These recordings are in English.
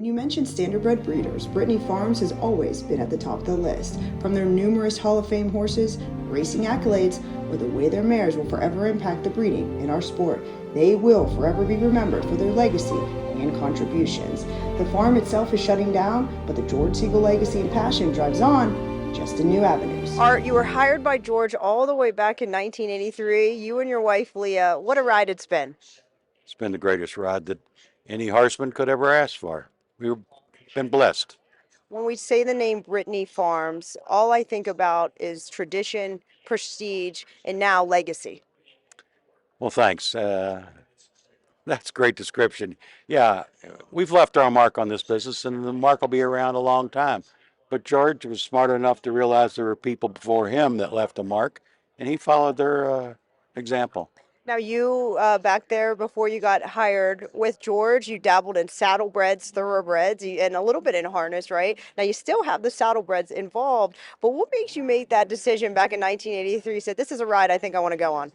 When you mention standardbred breeders, Brittany Farms has always been at the top of the list. From their numerous Hall of Fame horses, racing accolades, or the way their mares will forever impact the breeding in our sport, they will forever be remembered for their legacy and contributions. The farm itself is shutting down, but the George Siegel legacy and passion drives on, just in new avenues. Art, you were hired by George all the way back in 1983. You and your wife, Leah, what a ride it's been. It's been the greatest ride that any horseman could ever ask for. We've been blessed. When we say the name Brittany Farms, all I think about is tradition, prestige, and now legacy. Well, thanks. That's a great description. Yeah, we've left our mark on this business, and the mark will be around a long time. But George was smart enough to realize there were people before him that left a mark, and he followed their example. Now you, back there before you got hired with George, you dabbled in saddlebreds, thoroughbreds, and a little bit in harness, right? Now you still have the saddlebreds involved, but what makes you make that decision back in 1983? You said, this is a ride I think I want to go on.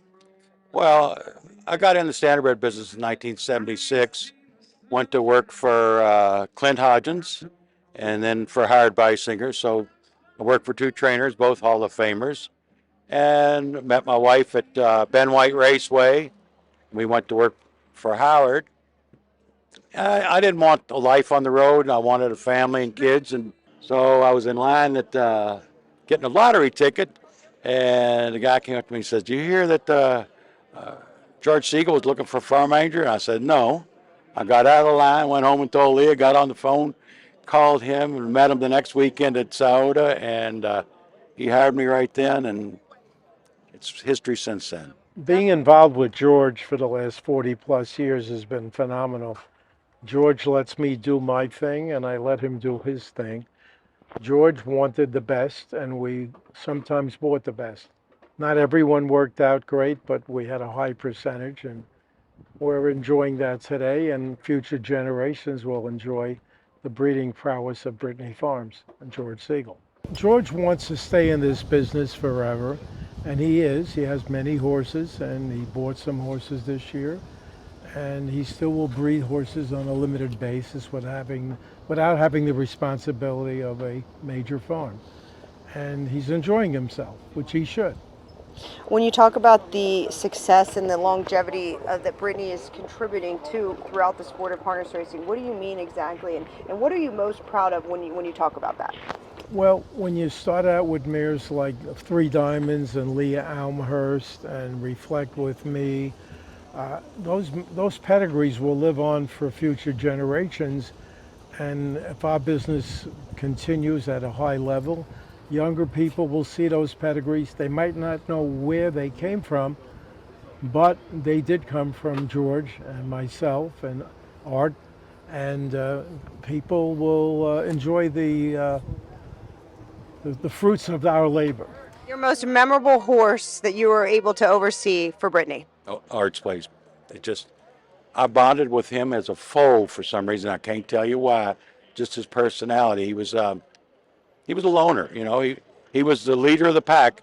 Well, I got in the standardbred business in 1976, went to work for Clint Hodgins, and then for Howard Beisinger. So I worked for two trainers, both Hall of Famers, and met my wife at Ben White Raceway. We went to work for Howard. I didn't want a life on the road, and I wanted a family and kids, and so I was in line at getting a lottery ticket, and the guy came up to me and says, "Do you hear that George Siegel was looking for a farm manager?" And I said, "No." I got out of the line, went home and told Leah, got on the phone, called him, and met him the next weekend at Sauda, and he hired me right then, and it's history since then. Being involved with George for the last 40 plus years has been phenomenal. George lets me do my thing and I let him do his thing. George wanted the best and we sometimes bought the best. Not everyone worked out great, but we had a high percentage and we're enjoying that today, and future generations will enjoy the breeding prowess of Brittany Farms and George Siegel. George wants to stay in this business forever, and he is. He has many horses, and he bought some horses this year, and he still will breed horses on a limited basis without having the responsibility of a major farm. And he's enjoying himself, which he should. When you talk about the success and the longevity that Brittany is contributing to throughout the sport of harness racing, what do you mean exactly, and what are you most proud of when you talk about that? Well, when you start out with mares like Three Diamonds and Leah Almhurst and Reflect with Me, those pedigrees will live on for future generations. And if our business continues at a high level, younger people will see those pedigrees. They might not know where they came from, but they did come from George and myself and Art, and people will enjoy the fruits of our labor. Your most memorable horse that you were able to oversee for Brittany? Oh, Art's place. I bonded with him as a foal for some reason. I can't tell you why. Just his personality. He was a loner. You know, he was the leader of the pack,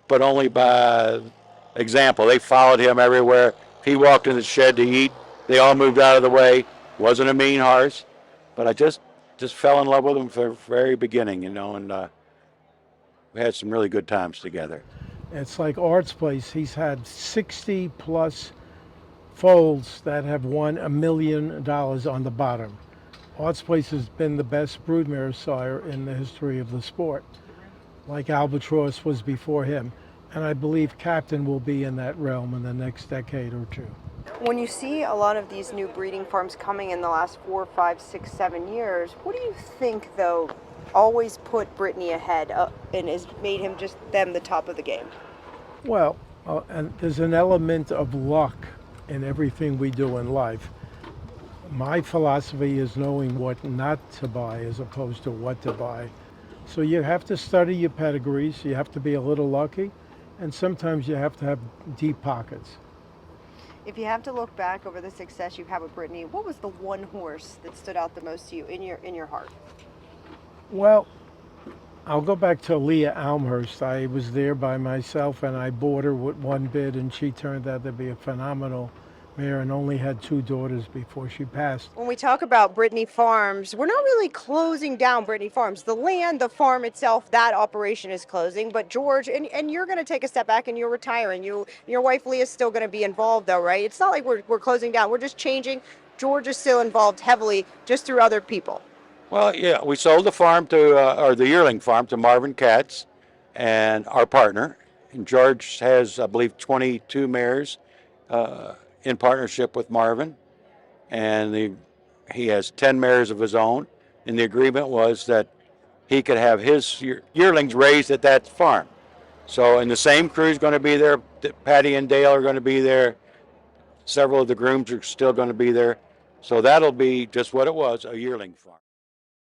but only by example. They followed him everywhere. If he walked in the shed to eat, they all moved out of the way. Wasn't a mean horse, but I just fell in love with him from the very beginning, you know, and we had some really good times together. It's like Art's place. He's had 60 plus foals that have won $1 million on the bottom. Art's place has been the best broodmare sire in the history of the sport, like Albatross was before him. And I believe Captain will be in that realm in the next decade or two. When you see a lot of these new breeding farms coming in the last 4, 5, 6, 7 years, what do you think, though, always put Brittany ahead and has made him just them the top of the game? Well, and there's an element of luck in everything we do in life. My philosophy is knowing what not to buy as opposed to what to buy. So you have to study your pedigrees, you have to be a little lucky, and sometimes you have to have deep pockets. If you have to look back over the success you've had with Brittany, what was the one horse that stood out the most to you in your heart? Well, I'll go back to Leah Almhurst. I was there by myself and I bought her with one bid, and she turned out to be a phenomenal Mayor, and only had 2 daughters before she passed. When we talk about Brittany Farms, we're not really closing down Brittany Farms. The land, the farm itself, that operation is closing. But George, and you're going to take a step back and you're retiring. Your wife Leah is still going to be involved, though, right? It's not like we're closing down. We're just changing. George is still involved heavily, just through other people. Well, yeah, we sold the farm to, or the yearling farm to Marvin Katz and our partner. And George has, I believe, 22 mares in partnership with Marvin. And he has 10 mares of his own. And the agreement was that he could have his yearlings raised at that farm. So, and the same crew is going to be there. Patty and Dale are going to be there. Several of the grooms are still going to be there. So that'll be just what it was, a yearling farm.